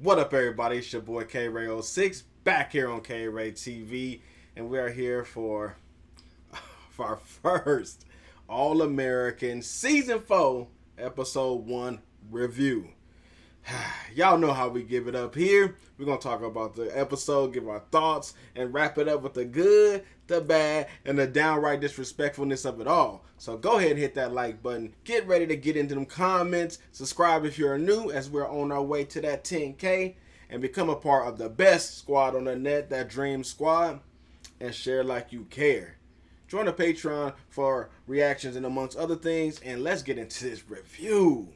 What up, everybody? It's your boy K-Ray06 back here on K-RayTV, and we are here for our first All-American Season 4 Episode 1 review. Y'all know how we give it up here. We're going to talk about the episode, give our thoughts, and wrap it up with the good, the bad, and the downright disrespectfulness of it all. So go ahead and hit that like button. Get ready to get into them comments. Subscribe if you're new, as we're on our way to that 10K. And become a part of the best squad on the net, that DreamSquad. And share like you care. Join the Patreon for reactions and amongst other things. And let's get into this review.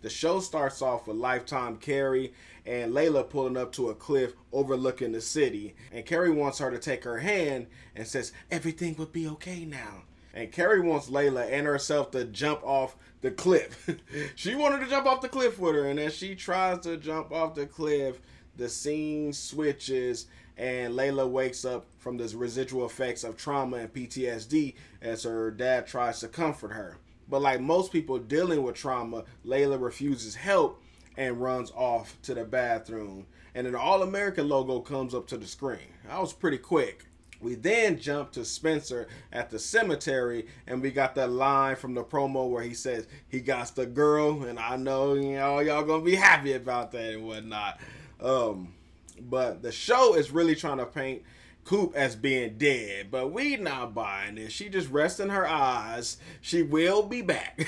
The show starts off with Lifetime Carrie and Layla pulling up to a cliff overlooking the city. And Carrie wants her to take her hand and says, everything will be okay now. And Carrie wants Layla and herself to jump off the cliff. She wanted to jump off the cliff with her, and as she tries to jump off the cliff, the scene switches and Layla wakes up from the residual effects of trauma and PTSD as her dad tries to comfort her. But like most people dealing with trauma, Layla refuses help and runs off to the bathroom. And an All-American logo comes up to the screen. That was pretty quick. We then jump to Spencer at the cemetery, and we got that line from the promo where he says he got the girl, and I know y'all gonna be happy about that and whatnot. But the show is really trying to paint Coop as being dead, but we not buying it. She just resting her eyes. She will be back.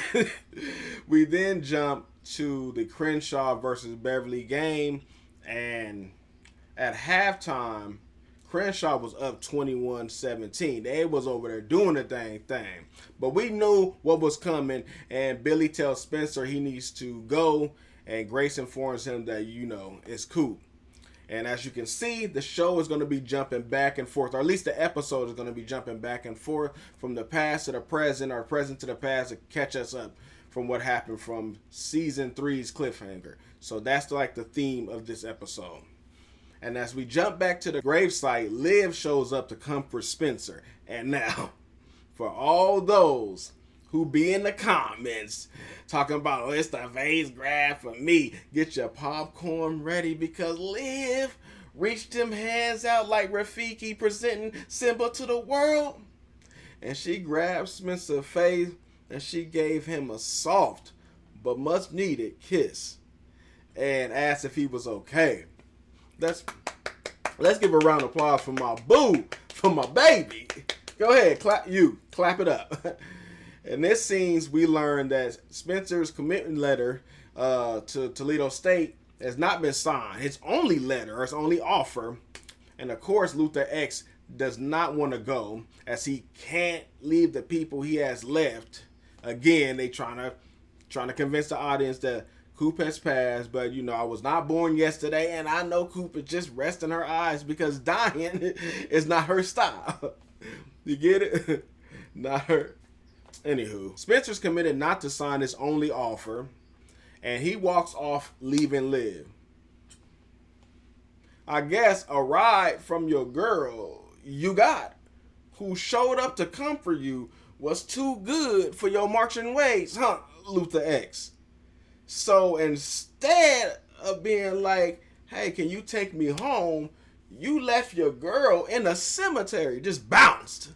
We then jump to the Crenshaw versus Beverly game, and at halftime, Crenshaw was up 21-17. They was over there doing the thing. But we knew what was coming, and Billy tells Spencer he needs to go, and Grace informs him that, it's Coop. And as you can see, the show is going to be jumping back and forth, or at least the episode is going to be jumping back and forth from the past to the present, or present to the past, to catch us up from what happened from season 3's cliffhanger. So that's like the theme of this episode. And as we jump back to the gravesite, Liv shows up to comfort Spencer. And now, for all those who be in the comments talking about, oh, it's the vase grab for me, get your popcorn ready, because Liv reached them hands out like Rafiki presenting Simba to the world. And she grabbed Spencer's face and she gave him a soft but much needed kiss and asked if he was okay. Let's give a round of applause for my boo, for my baby. Go ahead, clap it up. In this scenes, we learn that Spencer's commitment letter to Toledo State has not been signed. His only letter, his only offer. And of course, Luther X does not want to go, as he can't leave the people he has left. Again, they trying to convince the audience that Coop has passed, but I was not born yesterday, and I know Coop is just resting her eyes because dying is not her style. You get it? Not her. Anywho, Spencer's committed not to sign his only offer, and he walks off, leaving Liv. I guess a ride from your girl you got, who showed up to comfort you, was too good for your marching ways, huh, Luther X? So instead of being like, hey, can you take me home, you left your girl in a cemetery, just bounced.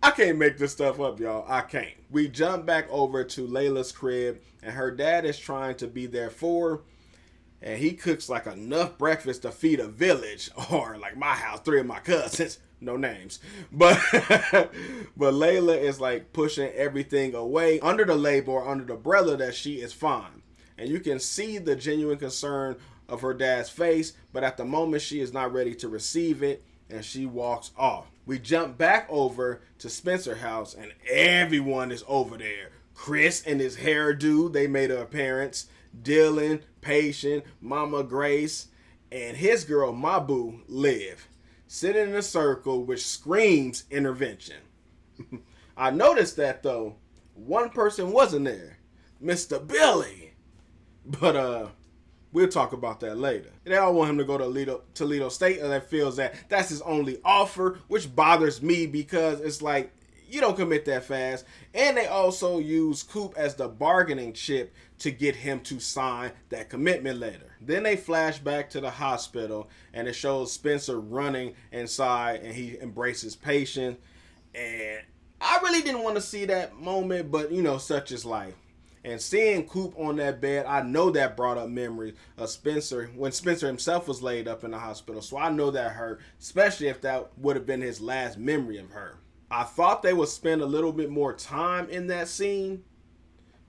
I can't make this stuff up, y'all. I can't. We jump back over to Layla's crib, and her dad is trying to be there for her, and he cooks like enough breakfast to feed a village, or like my house, 3 of my cousins. No names. But Layla is like pushing everything away under the label or under the umbrella that she is fine. And you can see the genuine concern of her dad's face, but at the moment she is not ready to receive it, and she walks off. We jump back over to Spencer's house, and everyone is over there. Chris and his hairdo, they made an appearance. Dylan, Patient, Mama Grace, and his girl, my boo, Liv, sitting in a circle which screams intervention. I noticed that, though, one person wasn't there. Mr. Billy. But We'll talk about that later. They all want him to go to Toledo State, and that feels that that's his only offer, which bothers me because it's like, you don't commit that fast. And they also use Coop as the bargaining chip to get him to sign that commitment letter. Then they flash back to the hospital, and it shows Spencer running inside, and he embraces patience. And I really didn't want to see that moment, but such is life. And seeing Coop on that bed, I know that brought up memories of Spencer when Spencer himself was laid up in the hospital. So I know that hurt, especially if that would have been his last memory of her. I thought they would spend a little bit more time in that scene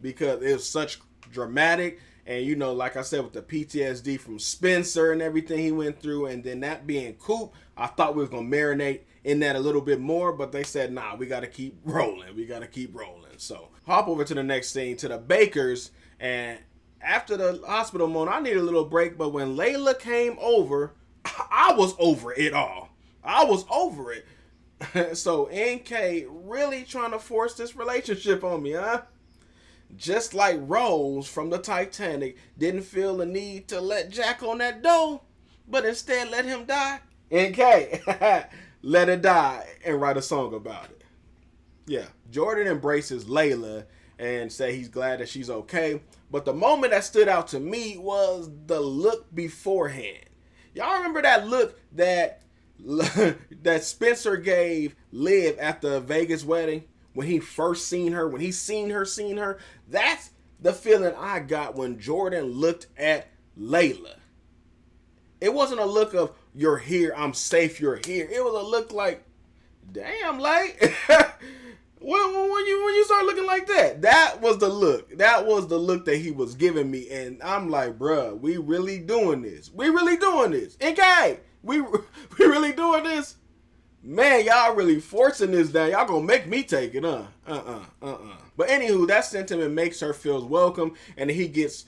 because it was such dramatic. And, like I said, with the PTSD from Spencer and everything he went through, and then that being Coop, I thought we was going to marinate in that a little bit more, but they said, nah, we got to keep rolling. We got to keep rolling. So hop over to the next scene, to the Bakers. And after the hospital moment, I needed a little break, but when Layla came over, I was over it all. I was over it. So NK really trying to force this relationship on me, huh? Just like Rose from the Titanic didn't feel the need to let Jack on that dough, but instead let him die. NK, let it die and write a song about it. Yeah, Jordan embraces Layla and say he's glad that she's okay. But the moment that stood out to me was the look beforehand. Y'all remember that look that Spencer gave Liv at the Vegas wedding when he first seen her, when he seen her? That's the feeling I got when Jordan looked at Layla. It wasn't a look of, you're here, I'm safe, you're here. It was a look like, damn, like, when you start looking like that, that was the look. That was the look that he was giving me. And I'm like, bruh, we really doing this. We really doing this. NK, we really doing this. Man, y'all really forcing this down. Y'all gonna make me take it, huh? But anywho, that sentiment makes her feel welcome, and he gets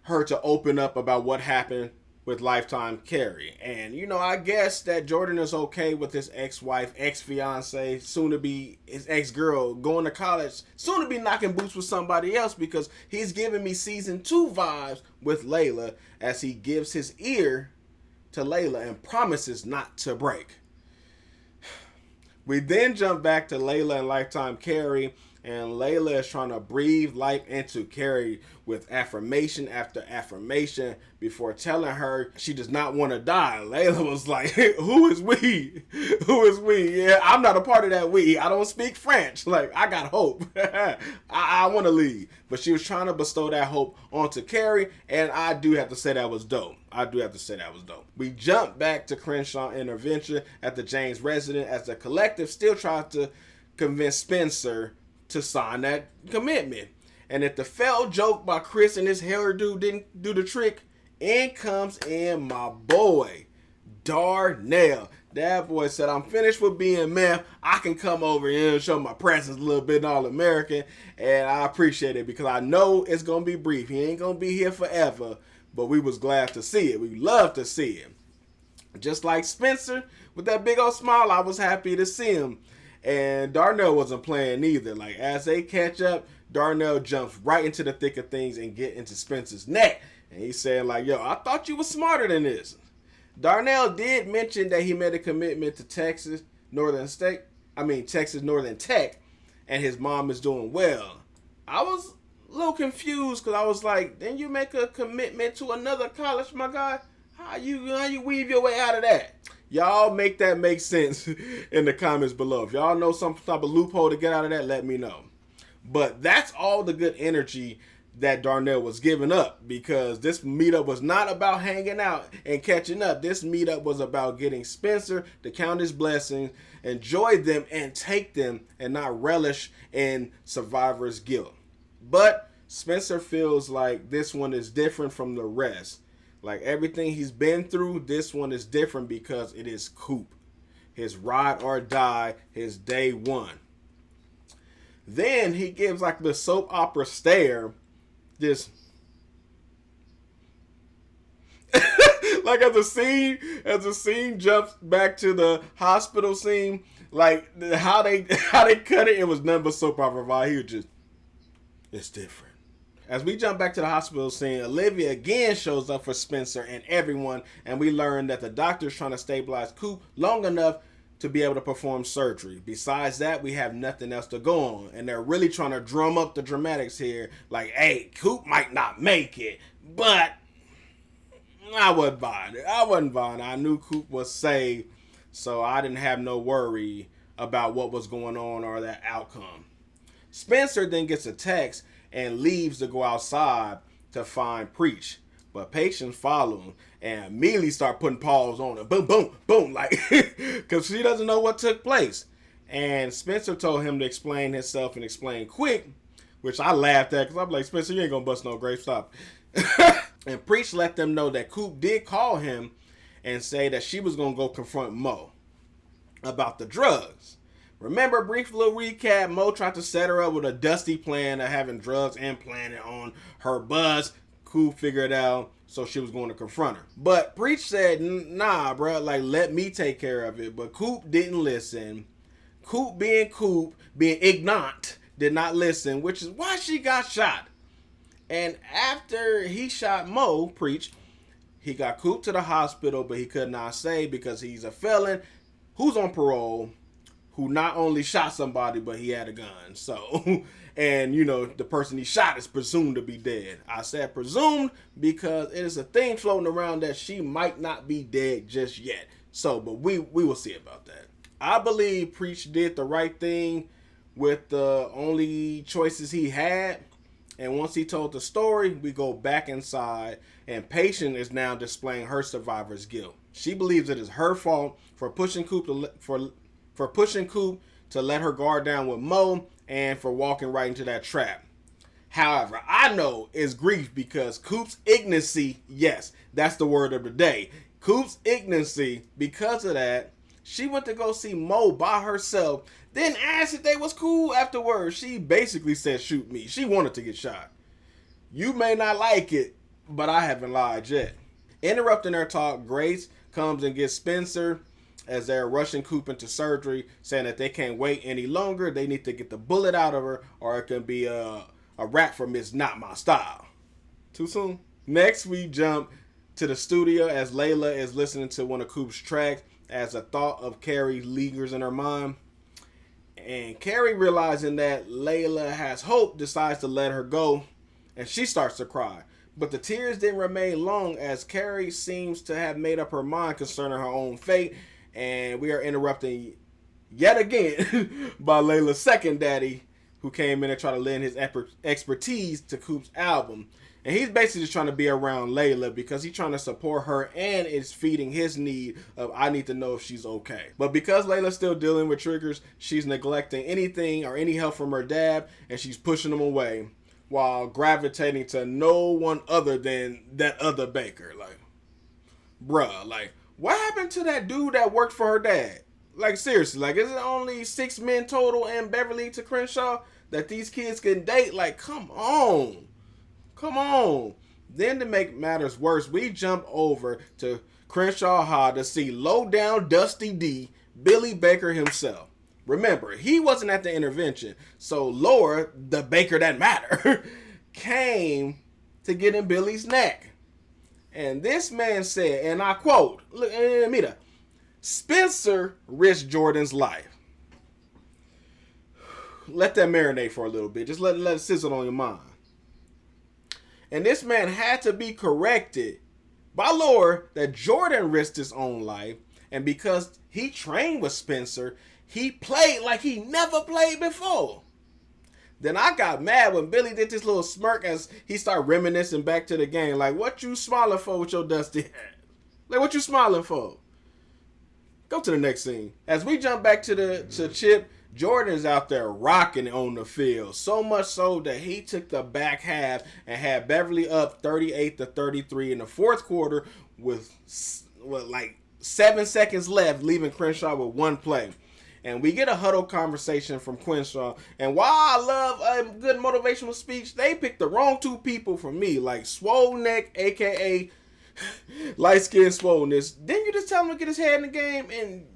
her to open up about what happened with Lifetime Carrie. And, I guess that Jordan is okay with his ex-wife, ex-fiance, soon to be his ex-girl, going to college, soon to be knocking boots with somebody else, because he's giving me season 2 vibes with Layla as he gives his ear to Layla and promises not to break. We then jump back to Layla and Lifetime Carrie, and Layla is trying to breathe life into Carrie with affirmation after affirmation before telling her she does not want to die. Layla was like, who is we? Who is we? Yeah, I'm not a part of that we. I don't speak French. Like, I got hope. I want to leave. But she was trying to bestow that hope onto Carrie, and I do have to say that was dope. We jump back to Crenshaw Intervention at the James residence as the collective still tries to convince Spencer to sign that commitment. And if the failed joke by Chris and his hairdo didn't do the trick, in comes in my boy, Darnell. That boy said, I'm finished with being meth. I can come over here and show my presence a little bit All-American. And I appreciate it because I know it's going to be brief. He ain't going to be here forever. But we was glad to see it. We love to see him. Just like Spencer, with that big old smile, I was happy to see him. And Darnell wasn't playing either. Like, as they catch up, Darnell jumps right into the thick of things and get into Spencer's neck. And he's saying, like, yo, I thought you were smarter than this. Darnell did mention that he made a commitment to Texas Northern Tech, and his mom is doing well. I was a little confused because I was like, didn't you make a commitment to another college, my guy? How you weave your way out of that? Y'all make that make sense in the comments below. If y'all know some type of loophole to get out of that, let me know. But that's all the good energy that Darnell was giving up, because this meetup was not about hanging out and catching up. This meetup was about getting Spencer to count his blessings, enjoy them, and take them, and not relish in survivor's guilt. But Spencer feels like this one is different from the rest. Like everything he's been through, this one is different because it is Coop. His ride or die, his day one. Then he gives like the soap opera stare. Just like as the scene jumps back to the hospital scene, like how they cut it, it was nothing but soap opera vibe. He was just, it's different. As we jump back to the hospital scene, Olivia again shows up for Spencer and everyone, and we learn that the doctor's trying to stabilize Coop long enough to be able to perform surgery. Besides that, we have nothing else to go on, and they're really trying to drum up the dramatics here, like, hey, Coop might not make it, but I wasn't buying it. I knew Coop was saved, so I didn't have no worry about what was going on or that outcome. Spencer then gets a text and leaves to go outside to find Preach. But Patience follow him and immediately start putting paws on him. Boom, boom, boom, like, because she doesn't know what took place. And Spencer told him to explain himself and explain quick, which I laughed at because I'm like, Spencer, you ain't gonna bust no grave, stop. And Preach let them know that Coop did call him and say that she was gonna go confront Mo about the drugs. Remember, brief little recap, Mo tried to set her up with a dusty plan of having drugs implanted on her buzz. Coop figured it out, so she was going to confront her. But Preach said, nah, bro, like, let me take care of it. But Coop didn't listen. Coop, being ignorant, did not listen, which is why she got shot. And after he shot Mo, Preach, he got Coop to the hospital, but he could not say because he's a felon who's on parole, who not only shot somebody, but he had a gun. So, and you know, the person he shot is presumed to be dead. I said presumed because it is a thing floating around that she might not be dead just yet. So, but we will see about that. I believe Preach did the right thing with the only choices he had. And once he told the story, we go back inside, and Patience is now displaying her survivor's guilt. She believes it is her fault for pushing Coop to let her guard down with Mo and for walking right into that trap. However, I know it's grief because Coop's ignorancy, yes, that's the word of the day. Coop's ignorancy, because of that, she went to go see Mo by herself, then asked if they was cool afterwards. She basically said, shoot me. She wanted to get shot. You may not like it, but I haven't lied yet. Interrupting their talk, Grace comes and gets Spencer as they're rushing Coop into surgery, saying that they can't wait any longer. They need to get the bullet out of her, or it can be a rap from It's Not My Style. Too soon? Next, we jump to the studio as Layla is listening to one of Coop's tracks as a thought of Carrie lingers in her mind. And Carrie, realizing that Layla has hope, decides to let her go, and she starts to cry. But the tears didn't remain long as Carrie seems to have made up her mind concerning her own fate. And we are interrupted yet again by Layla's second daddy, who came in and tried to lend his expertise to Coop's album. And he's basically just trying to be around Layla because he's trying to support her and is feeding his need of, I need to know if she's okay. But because Layla's still dealing with triggers, she's neglecting anything or any help from her dad, and she's pushing him away while gravitating to no one other than that other baker. Like, bruh, like, what happened to that dude that worked for her dad? Like, seriously, like, is it only 6 men total in Beverly to Crenshaw that these kids can date? Like, come on. Come on. Then to make matters worse, we jump over to Crenshaw High to see low down Dusty D, Billy Baker himself. Remember, he wasn't at the intervention, so Laura, the baker that matter, came to get in Billy's neck. And this man said, and I quote, look, mira, Spencer risked Jordan's life. Let that marinate for a little bit. Just let it sizzle on your mind. And this man had to be corrected by Laura that Jordan risked his own life. And because he trained with Spencer, he played like he never played before. Then I got mad when Billy did this little smirk as he started reminiscing back to the game. Like, what you smiling for with your dusty head? Like, what you smiling for? Go to the next scene. As we jump back to Chip, Jordan's out there rocking on the field. So much so that he took the back half and had Beverly up 38-33 in the fourth quarter with like 7 seconds left, leaving Crenshaw with one play. And we get a huddle conversation from Crenshaw. And while I love a good motivational speech, they picked the wrong two people for me. Like Swole Neck, a.k.a. light skin swollenness. Didn't you just tell him to get his head in the game? And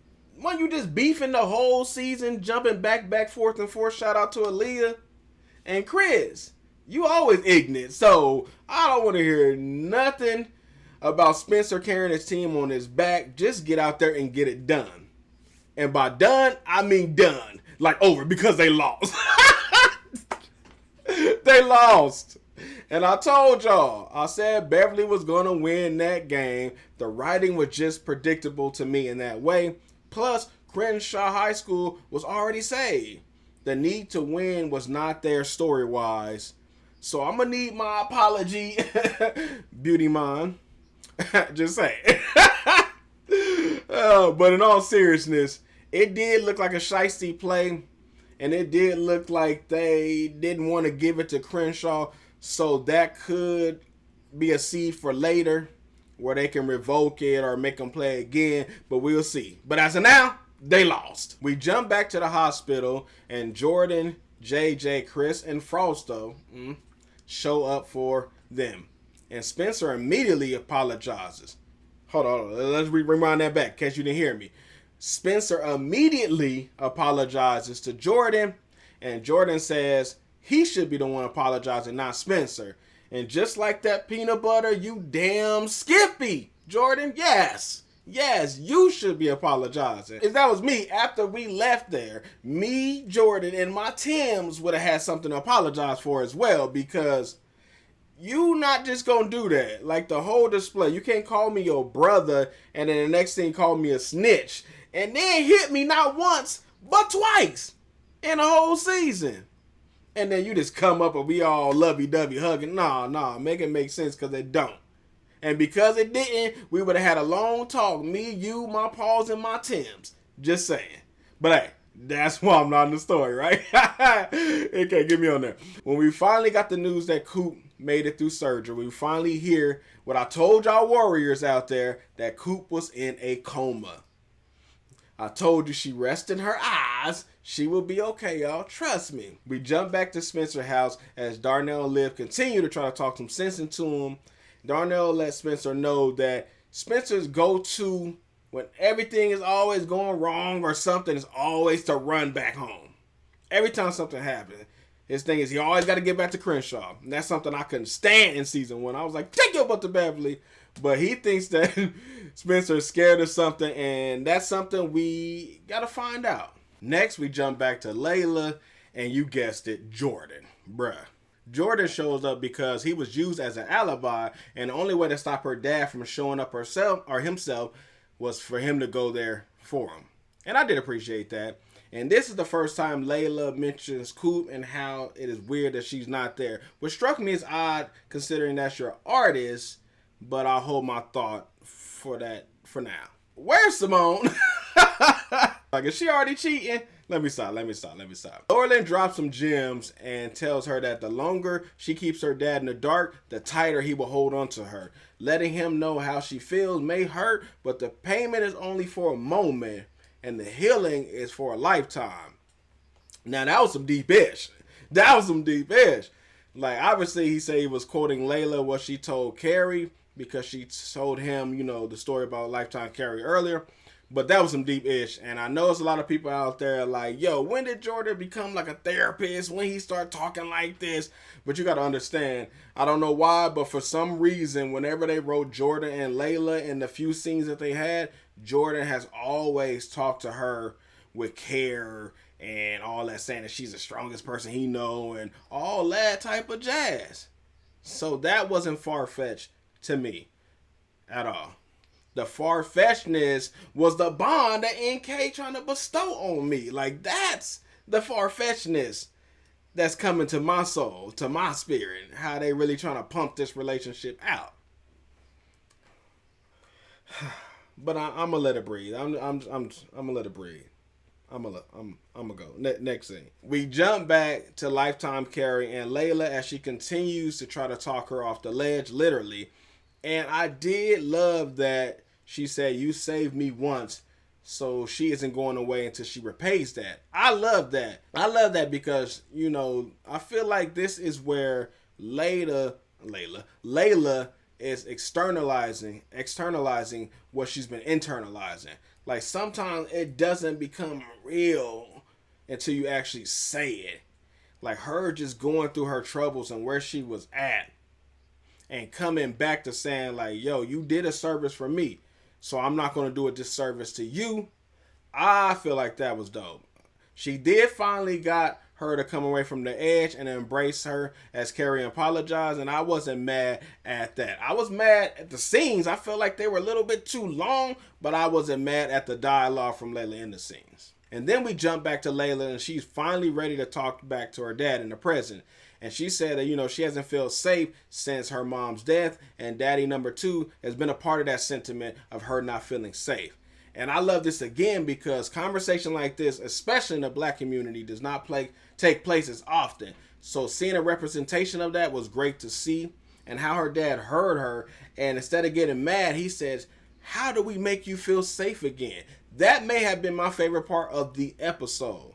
when you just beefing the whole season, jumping back, forth and forth. Shout out to Aaliyah and Chris. You always ignorant. So I don't want to hear nothing about Spencer carrying his team on his back. Just get out there and get it done. And by done, I mean done. Like over, because they lost. They lost. And I told y'all, I said Beverly was going to win that game. The writing was just predictable to me in that way. Plus, Crenshaw High School was already saved. The need to win was not there story-wise. So I'm going to need my apology, Beauty Mom. Just saying. But in all seriousness, it did look like a shiesty play. And it did look like they didn't want to give it to Crenshaw. So that could be a seed for later where they can revoke it or make them play again. But we'll see. But as of now, they lost. We jump back to the hospital and Jordan, JJ, Chris, and Frosto show up for them. And Spencer immediately apologizes. Hold on. Let's rewind that back in case you didn't hear me. Spencer immediately apologizes to Jordan. And Jordan says he should be the one apologizing, not Spencer. And just like that peanut butter, you damn Skippy, Jordan. Yes, you should be apologizing. If that was me, after we left there, me, Jordan, and my Tims would have had something to apologize for as well, because you not just gonna do that. Like the whole display, you can't call me your brother and then the next thing call me a snitch. And then hit me not once, but twice in a whole season. And then you just come up and we all lovey-dovey hugging. Nah, make it make sense, because it don't. And because it didn't, we would have had a long talk. Me, you, my Pauls, and my Tims. Just saying. But hey, that's why I'm not in the story, right? It can't get me on there. When we finally got the news that Coop made it through surgery, we finally hear what I told y'all warriors out there, that Coop was in a coma. I told you she rested her eyes. She will be okay, y'all. Trust me. We jump back to Spencer's house as Darnell and Liv continue to try to talk some sense into him. Darnell lets Spencer know that Spencer's go-to when everything is always going wrong or something is always to run back home. Every time something happens, his thing is he always got to get back to Crenshaw. And that's something I couldn't stand in season 1. I was like, take your butt to Beverly. But he thinks that Spencer is scared of something, and that's something we got to find out. Next, we jump back to Layla, and you guessed it, Jordan. Bruh. Jordan shows up because he was used as an alibi, and the only way to stop her dad from showing up himself was for him to go there for him. And I did appreciate that. And this is the first time Layla mentions Coop and how it is weird that she's not there. Which struck me as odd considering that's your artist, but I'll hold my thought for that for now. Where's Simone? Like, is she already cheating? Let me stop. Orlin drops some gems and tells her that the longer she keeps her dad in the dark, the tighter he will hold on to her. Letting him know how she feels may hurt, but the payment is only for a moment, and the healing is for a lifetime. Now, that was some deep-ish. Like, obviously, he said he was quoting Layla, what she told Carrie, because she told him, the story about Lifetime Carrie earlier. But that was some deep-ish. And I know there's a lot of people out there like, yo, when did Jordan become like a therapist? When he start talking like this? But you got to understand, I don't know why, but for some reason, whenever they wrote Jordan and Layla in the few scenes that they had, Jordan has always talked to her with care and all that, saying that she's the strongest person he know and all that type of jazz. So that wasn't far-fetched to me at all. The far-fetchedness was the bond that NK trying to bestow on me. Like, that's the far-fetchedness that's coming to my soul, to my spirit. How they really trying to pump this relationship out. But I'm gonna let it breathe. I'm gonna let it breathe. I'm gonna go. Next thing. We jump back to Lifetime Carrie and Layla as she continues to try to talk her off the ledge, literally. And I did love that she said, you saved me once, so she isn't going away until she repays that. I love that. I love that because, I feel like this is where Layla is externalizing what she's been internalizing. Like, sometimes it doesn't become real until you actually say it. Like her just going through her troubles and where she was at. And coming back to saying like, yo, you did a service for me. So I'm not going to do a disservice to you. I feel like that was dope. She did finally got her to come away from the edge and embrace her as Carrie apologized, and I wasn't mad at that. I was mad at the scenes. I felt like they were a little bit too long, but I wasn't mad at the dialogue from Layla in the scenes. And then we jump back to Layla, and she's finally ready to talk back to her dad in the present. And she said that, she hasn't felt safe since her mom's death, and daddy number 2 has been a part of that sentiment of her not feeling safe. And I love this again because conversation like this, especially in the black community, does not take place as often. So seeing a representation of that was great to see, and how her dad heard her. And instead of getting mad, he says, how do we make you feel safe again? That may have been my favorite part of the episode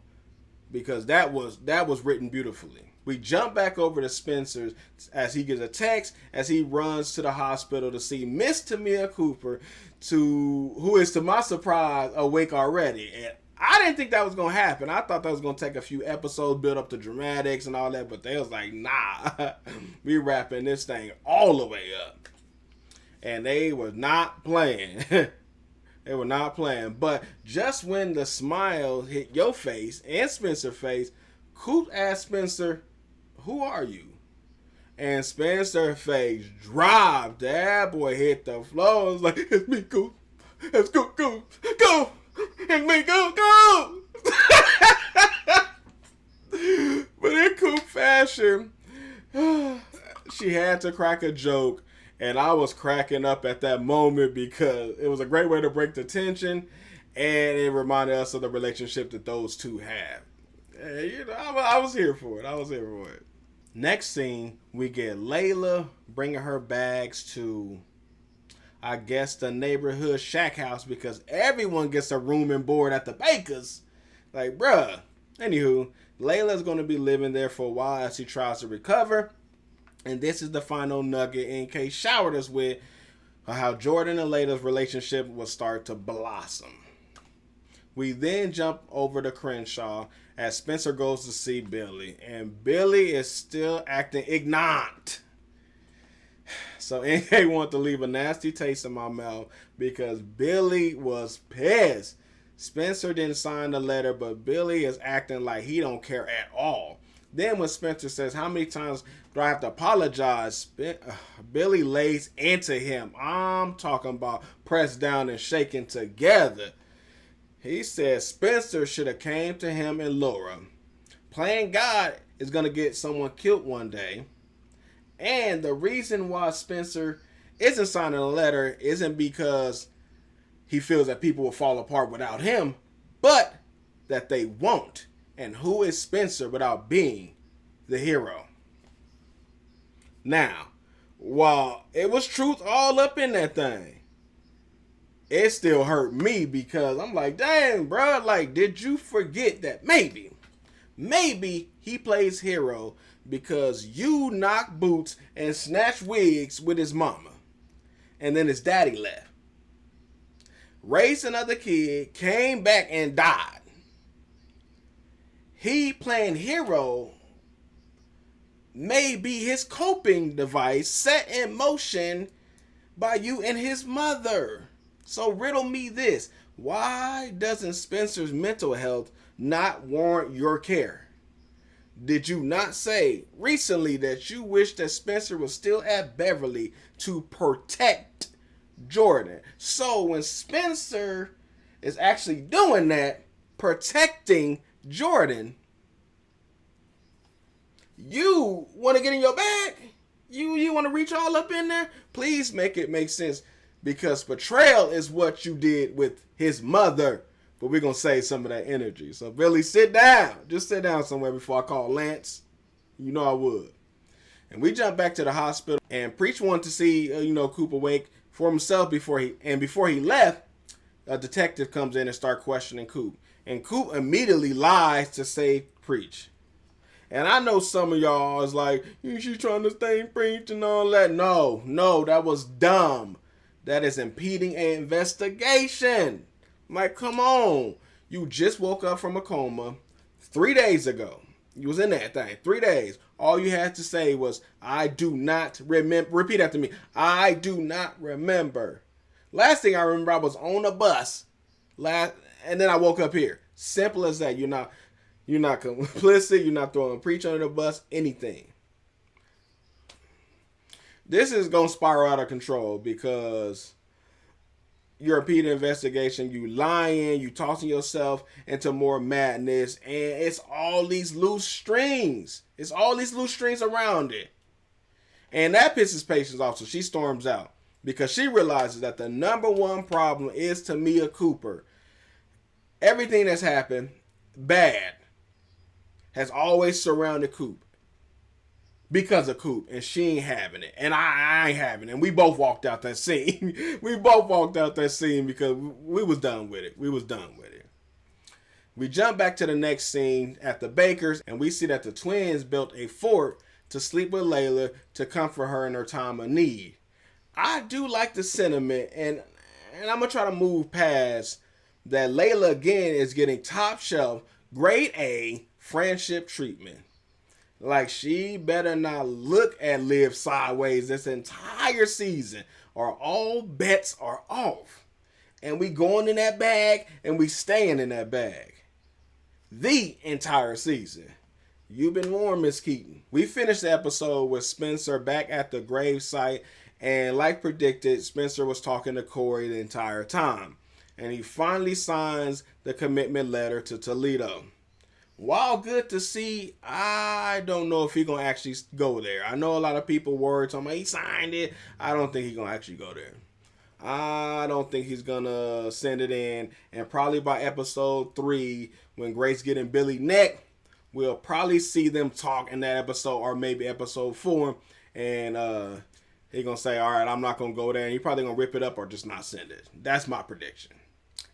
because that was written beautifully. We jump back over to Spencer as he gets a text as he runs to the hospital to see Miss Tamia Cooper, who is, to my surprise, awake already. And I didn't think that was going to happen. I thought that was going to take a few episodes, build up the dramatics and all that, but they was like, nah, we wrapping this thing all the way up. And they were not playing. They were not playing. But just when the smile hit your face and Spencer's face, Coop asked Spencer, who are you? And Spencer's face dropped. That boy hit the floor. It was like, it's me, Coop. It's Coop, go. It's me, go. But in Coop fashion, she had to crack a joke. And I was cracking up at that moment because it was a great way to break the tension. And it reminded us of the relationship that those two have. And, I was here for it. Next scene, we get Layla bringing her bags to, I guess, the neighborhood shack house because everyone gets a room and board at the Bakers. Like, bruh. Anywho, Layla's going to be living there for a while as she tries to recover. And this is the final nugget NK showered us with how Jordan and Layla's relationship will start to blossom. We then jump over to Crenshaw as Spencer goes to see Billy. And Billy is still acting ignorant. So NK wanted to leave a nasty taste in my mouth because Billy was pissed. Spencer didn't sign the letter, but Billy is acting like he don't care at all. Then when Spencer says, how many times do I have to apologize? Billy lays into him. I'm talking about pressed down and shaken together. He says Spencer should have came to him and Laura. Playing God is going to get someone killed one day. And the reason why Spencer isn't signing a letter isn't because he feels that people will fall apart without him, but that they won't. And who is Spencer without being the hero? Now, while it was truth all up in that thing, it still hurt me because I'm like, dang, bro, like, did you forget that maybe he plays hero because you knocked boots and snatched wigs with his mama, and then his daddy left, raised another kid, came back and died. He playing hero may be his coping device set in motion by you and his mother. So riddle me this. Why doesn't Spencer's mental health not warrant your care? Did you not say recently that you wish that Spencer was still at Beverly to protect Jordan? So when Spencer is actually doing that, protecting Jordan, you want to get in your bag? You want to reach all up in there? Please make it make sense. Because betrayal is what you did with his mother. But we're going to save some of that energy. So Billy, sit down. Just sit down somewhere before I call Lance. You know I would. And we jump back to the hospital. And Preach wanted to see, Coop awake for himself before he left. A detective comes in and start questioning Coop. And Coop immediately lies to save Preach. And I know some of y'all is like, she's trying to stay Preach and all that. No, that was dumb. That is impeding an investigation. Like, come on. You just woke up from a coma 3 days ago. You was in that thing 3 days. All you had to say was, I do not remember. Repeat after me. I do not remember. Last thing I remember, I was on a bus. And then I woke up here. Simple as that. You're not complicit. You're not throwing a preach under the bus. Anything. This is going to spiral out of control because your repeated investigation, you lying, you tossing yourself into more madness, and it's all these loose strings. It's all these loose strings around it. And that pisses Patience off, so she storms out because she realizes that the number one problem is Tamia Cooper. Everything that's happened, bad, has always surrounded Coop. Because of Coop, and she ain't having it, and I ain't having it. And we both walked out that scene. Because we was done with it. We jump back to the next scene at the Bakers, and we see that the twins built a fort to sleep with Layla to comfort her in her time of need. I do like the sentiment, and I'm gonna try to move past that. Layla again is getting top shelf, grade A friendship treatment. Like, she better not look at Liv sideways this entire season, or all bets are off. And we going in that bag, and we staying in that bag. The entire season. You've been warned, Miss Keaton. We finished the episode with Spencer back at the Gravesite, and like predicted, Spencer was talking to Corey the entire time. And he finally signs the commitment letter to Toledo. While good to see, I don't know if he's going to actually go there. I know a lot of people worried, talking about he signed it. I don't think he's going to actually go there. I don't think he's going to send it in. And probably by episode 3, when Grace getting Billy neck, we'll probably see them talk in that episode, or maybe episode 4. And he's going to say, all right, I'm not going to go there. And he's probably going to rip it up or just not send it. That's my prediction.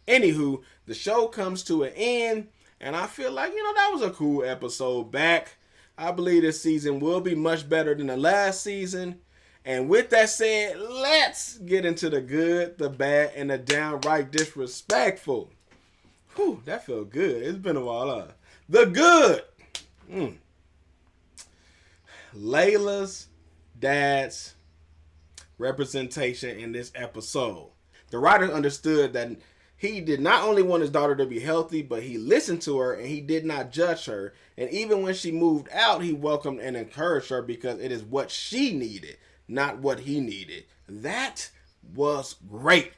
Anywho, the show comes to an end. And I feel like, that was a cool episode back. I believe this season will be much better than the last season. And with that said, let's get into the good, the bad, and the downright disrespectful. Whew, that felt good. It's been a while. The good. Layla's dad's representation in this episode. The writers understood that he did not only want his daughter to be healthy, but he listened to her and he did not judge her. And even when she moved out, he welcomed and encouraged her because it is what she needed, not what he needed. That was great.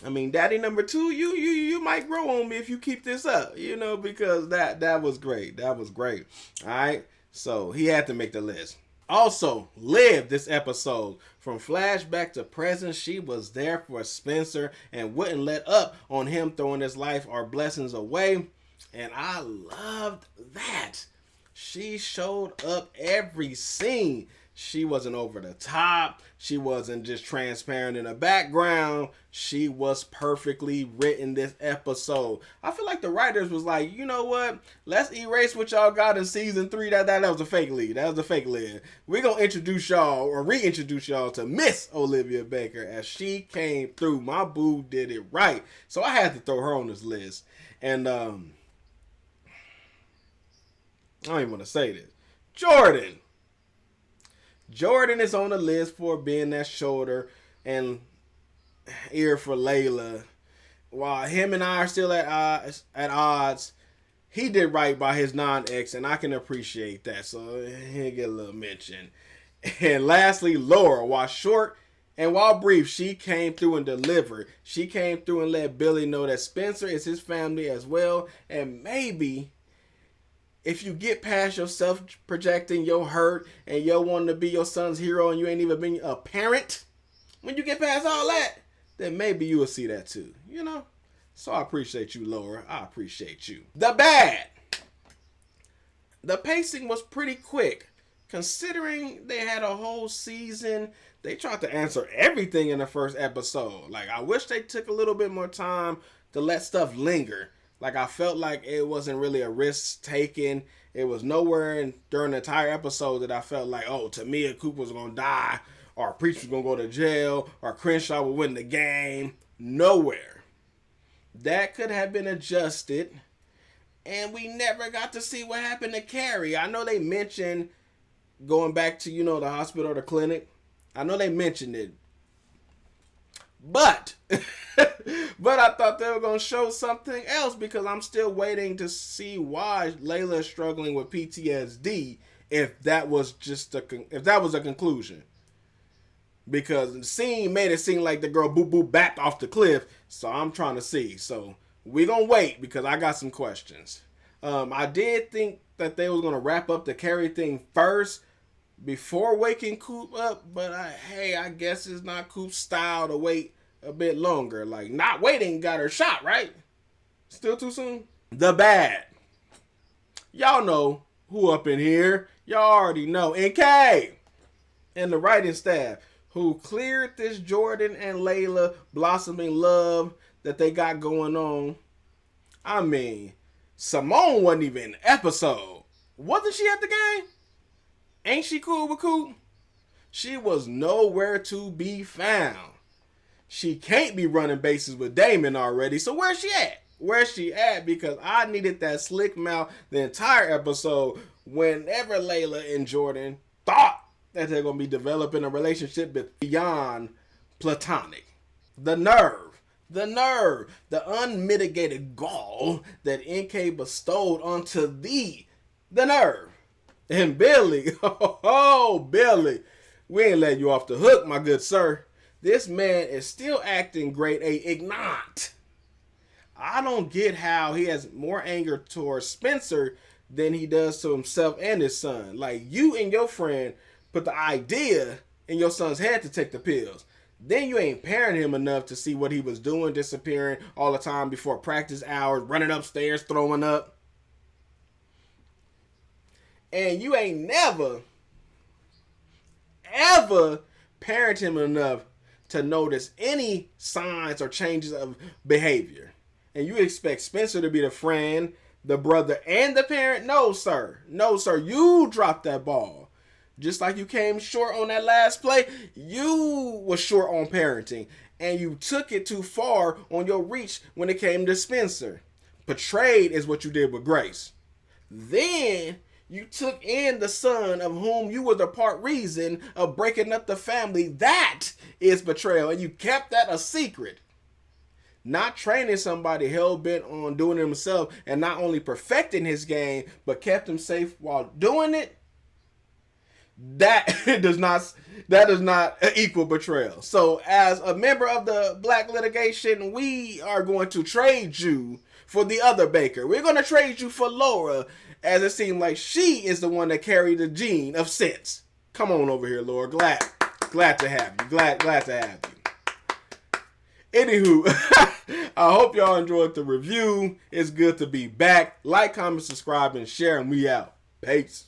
I mean, daddy number 2, you might grow on me if you keep this up, because that was great. That was great. All right. So he had to make the list. Also, Liv this episode, from flashback to present, she was there for Spencer and wouldn't let up on him throwing his life or blessings away. And I loved that. She showed up every scene. She wasn't over the top. She wasn't just transparent in the background. She was perfectly written this episode. I feel like the writers was like, you know what? Let's erase what y'all got in season 3. That was a fake lead. That was a fake lead. We're going to introduce y'all or reintroduce y'all to Miss Olivia Baker as she came through. My boo did it right. So I had to throw her on this list. And I don't even want to say this. Jordan is on the list for being that shoulder and ear for Layla. While him and I are still at odds, he did right by his non-ex, and I can appreciate that. So he'll get a little mention. And lastly, Laura, while short and while brief, she came through and delivered. She came through and let Billy know that Spencer is his family as well. And maybe if you get past yourself projecting your hurt and you wanting to be your son's hero and you ain't even been a parent, when you get past all that, then maybe you will see that too, So I appreciate you, Laura. I appreciate you. The bad. The pacing was pretty quick. Considering they had a whole season, they tried to answer everything in the first episode. Like, I wish they took a little bit more time to let stuff linger. Like, I felt like it wasn't really a risk taken. It was nowhere during the entire episode that I felt like, oh, Tamia Cooper was going to die, or Preach was going to go to jail, or Crenshaw would win the game. Nowhere. That could have been adjusted. And we never got to see what happened to Carrie. I know they mentioned going back to, the hospital or the clinic. I know they mentioned it. But I thought they were going to show something else, because I'm still waiting to see why Layla is struggling with PTSD, if that was a conclusion. Because the scene made it seem like the girl boop backed off the cliff, so I'm trying to see. So we're going to wait, because I got some questions. I did think that they was going to wrap up the Carrie thing first before waking Coop up, but I guess it's not Coop's style to wait a bit longer. Like, not waiting got her shot, right? Still too soon? The bad. Y'all know who up in here. Y'all already know. NK and the writing staff, who cleared this Jordan and Layla blossoming love that they got going on. I mean, Simone wasn't even in the episode. Wasn't she at the game? Ain't she cool with Coop? She was nowhere to be found. She can't be running bases with Damon already, so where's she at? Where's she at? Because I needed that slick mouth the entire episode whenever Layla and Jordan thought that they're going to be developing a relationship beyond platonic. The nerve, the unmitigated gall that NK bestowed onto the nerve. And Billy, Billy, we ain't letting you off the hook, my good sir. This man is still acting grade A ignorant. I don't get how he has more anger towards Spencer than he does to himself and his son. Like, you and your friend put the idea in your son's head to take the pills. Then you ain't parent him enough to see what he was doing, disappearing all the time before practice hours, running upstairs, throwing up. And you ain't never, ever parent him enough to notice any signs or changes of behavior. And you expect Spencer to be the friend, the brother, and the parent? No, sir. No, sir. You dropped that ball. Just like you came short on that last play, you were short on parenting. And you took it too far on your reach when it came to Spencer. Betrayed is what you did with Grace. Then you took in the son of whom you were the part reason of breaking up the family. That is betrayal. And you kept that a secret. Not training somebody hell-bent on doing it himself and not only perfecting his game, but kept him safe while doing it. That does not equal betrayal. So as a member of the Black litigation, we are going to trade you for the other Baker. We're going to trade you for Laura, as it seemed like she is the one that carried the gene of sense. Come on over here, Laura. Glad to have you. Glad to have you. Anywho, I hope y'all enjoyed the review. It's good to be back. Like, comment, subscribe, and share, and we out. Peace.